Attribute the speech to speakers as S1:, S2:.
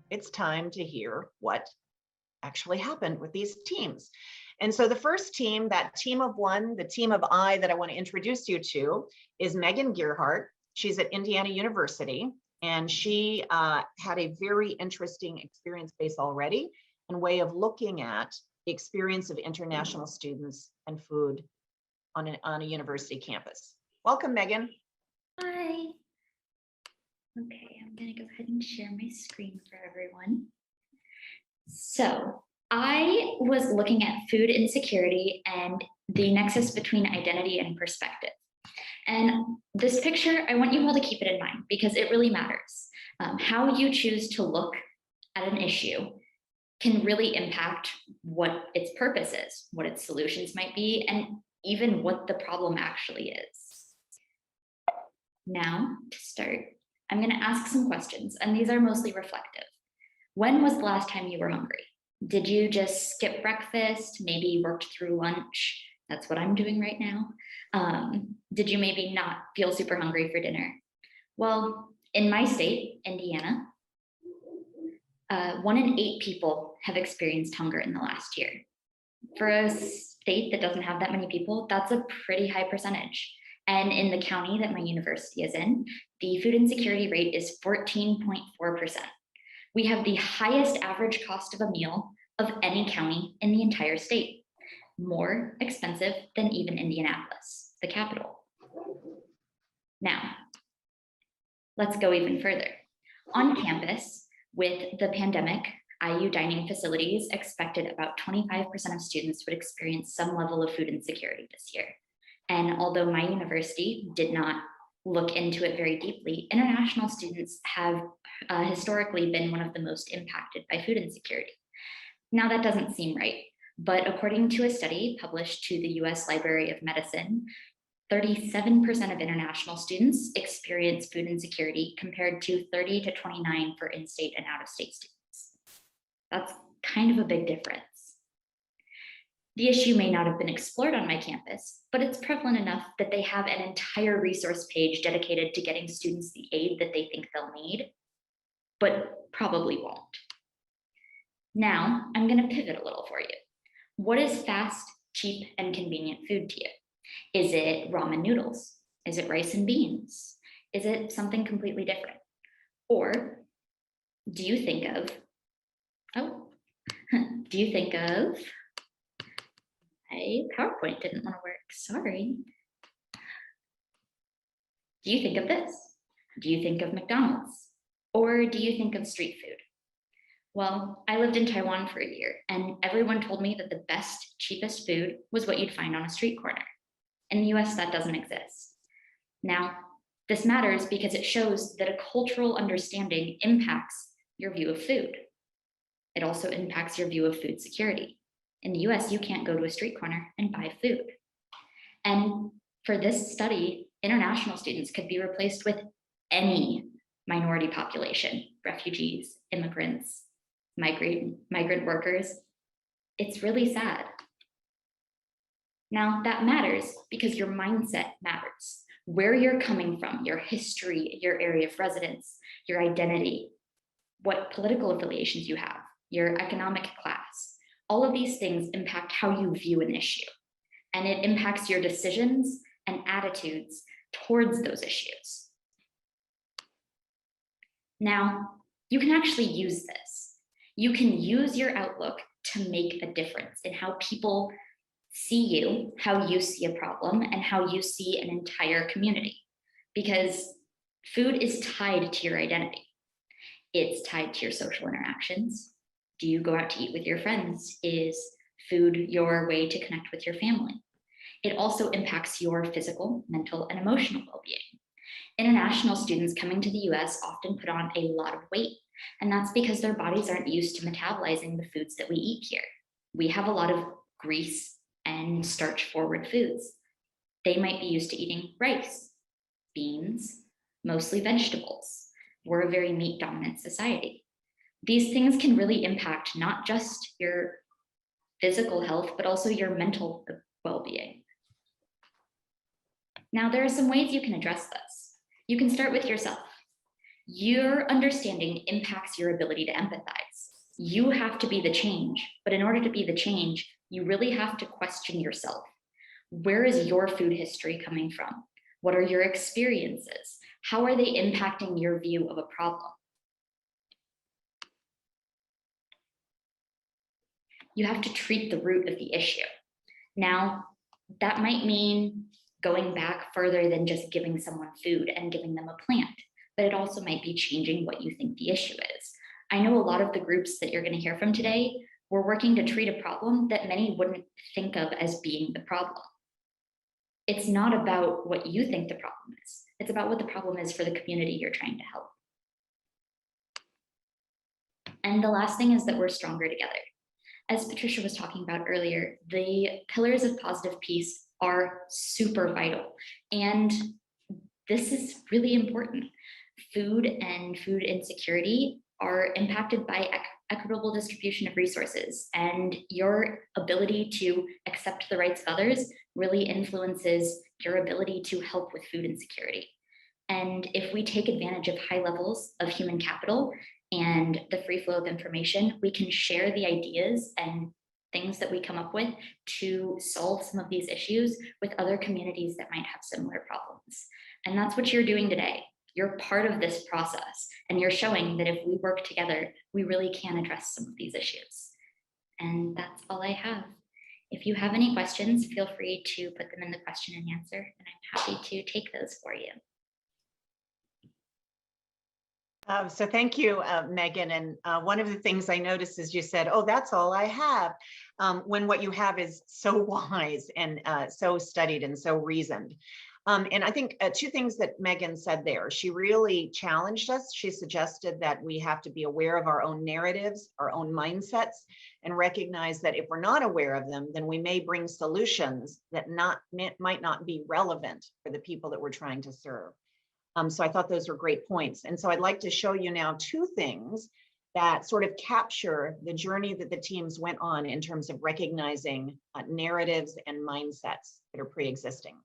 S1: it's time to hear what actually happened with these teams. And so the first team, that team of one, the team of I that I want to introduce you to is Megan Gearhart. She's at Indiana University, and she had a very interesting experience base already and way of looking at the experience of international students and food on a university campus. Welcome, Megan.
S2: Hi. Okay, I'm gonna go ahead and share my screen for everyone. So I was looking at food insecurity and the nexus between identity and perspective. And this picture, I want you all to keep it in mind because it really matters. How you choose to look at an issue can really impact what its purpose is, what its solutions might be, and even what the problem actually is. Now, to start, I'm going to ask some questions, and these are mostly reflective. When was the last time you were hungry? Did you just skip breakfast, maybe worked through lunch? That's what I'm doing right now. Did you maybe not feel super hungry for dinner? Well, in my state, Indiana, 1 in 8 people have experienced hunger in the last year. For a state that doesn't have that many people, that's a pretty high percentage. And in the county that my university is in, the food insecurity rate is 14.4%. We have the highest average cost of a meal of any county in the entire state, more expensive than even Indianapolis, the capital. Now, let's go even further. On campus, with the pandemic, IU dining facilities expected about 25% of students would experience some level of food insecurity this year. And although my university did not look into it very deeply, international students have historically been one of the most impacted by food insecurity. Now that doesn't seem right, but according to a study published to the US Library of Medicine, 37% of international students experience food insecurity compared to 30 to 29 for in-state and out-of-state students. That's kind of a big difference. The issue may not have been explored on my campus, but it's prevalent enough that they have an entire resource page dedicated to getting students the aid that they think they'll need, but probably won't. Now, I'm going to pivot a little for you. What is fast, cheap, and convenient food to you? Is it ramen noodles? Is it rice and beans? Is it something completely different? Or do you think of, my PowerPoint didn't want to work, sorry. Do you think of this? Do you think of McDonald's? Or do you think of street food? Well, I lived in Taiwan for a year, and everyone told me that the best, cheapest food was what you'd find on a street corner. In the US, that doesn't exist. Now, this matters because it shows that a cultural understanding impacts your view of food. It also impacts your view of food security. In the US, you can't go to a street corner and buy food. And for this study, international students could be replaced with any minority population, refugees, immigrants, migrant workers. It's really sad. Now that matters because your mindset matters. Where you're coming from, your history, your area of residence, your identity, what political affiliations you have, your economic class, all of these things impact how you view an issue. And it impacts your decisions and attitudes towards those issues. Now, you can actually use this. You can use your outlook to make a difference in how people see you, how you see a problem, and how you see an entire community. Because food is tied to your identity. It's tied to your social interactions. Do you go out to eat with your friends? Is food your way to connect with your family? It also impacts your physical, mental, and emotional well-being. International students coming to the US often put on a lot of weight, and that's because their bodies aren't used to metabolizing the foods that we eat here. We have a lot of grease and starch-forward foods. They might be used to eating rice, beans, mostly vegetables. We're a very meat-dominant society. These things can really impact not just your physical health, but also your mental well-being. Now, there are some ways you can address this. You can start with yourself. Your understanding impacts your ability to empathize. You have to be the change, but in order to be the change, you really have to question yourself. Where is your food history coming from? What are your experiences? How are they impacting your view of a problem? You have to treat the root of the issue. Now, that might mean going back further than just giving someone food and giving them a plant, but it also might be changing what you think the issue is. I know a lot of the groups that you're going to hear from today were working to treat a problem that many wouldn't think of as being the problem. It's not about what you think the problem is. It's about what the problem is for the community you're trying to help. And the last thing is that we're stronger together. As Patricia was talking about earlier, the pillars of positive peace are super vital. And this is really important. Food and food insecurity are impacted by equitable distribution of resources, and your ability to accept the rights of others really influences your ability to help with food insecurity. And if we take advantage of high levels of human capital and the free flow of information, we can share the ideas and things that we come up with to solve some of these issues with other communities that might have similar problems. And that's what you're doing today. You're part of this process, and you're showing that if we work together, we really can address some of these issues. And that's all I have. If you have any questions, feel free to put them in the question and answer, and I'm happy to take those for you.
S1: So thank you, Megan. And one of the things I noticed is you said, oh, that's all I have, when what you have is so wise and so studied and so reasoned. And I think two things that Megan said there, she really challenged us. She suggested that we have to be aware of our own narratives, our own mindsets, and recognize that if we're not aware of them, then we may bring solutions that might not be relevant for the people that we're trying to serve. So I thought those were great points. And so I'd like to show you now two things that sort of capture the journey that the teams went on in terms of recognizing narratives and mindsets that are pre-existing.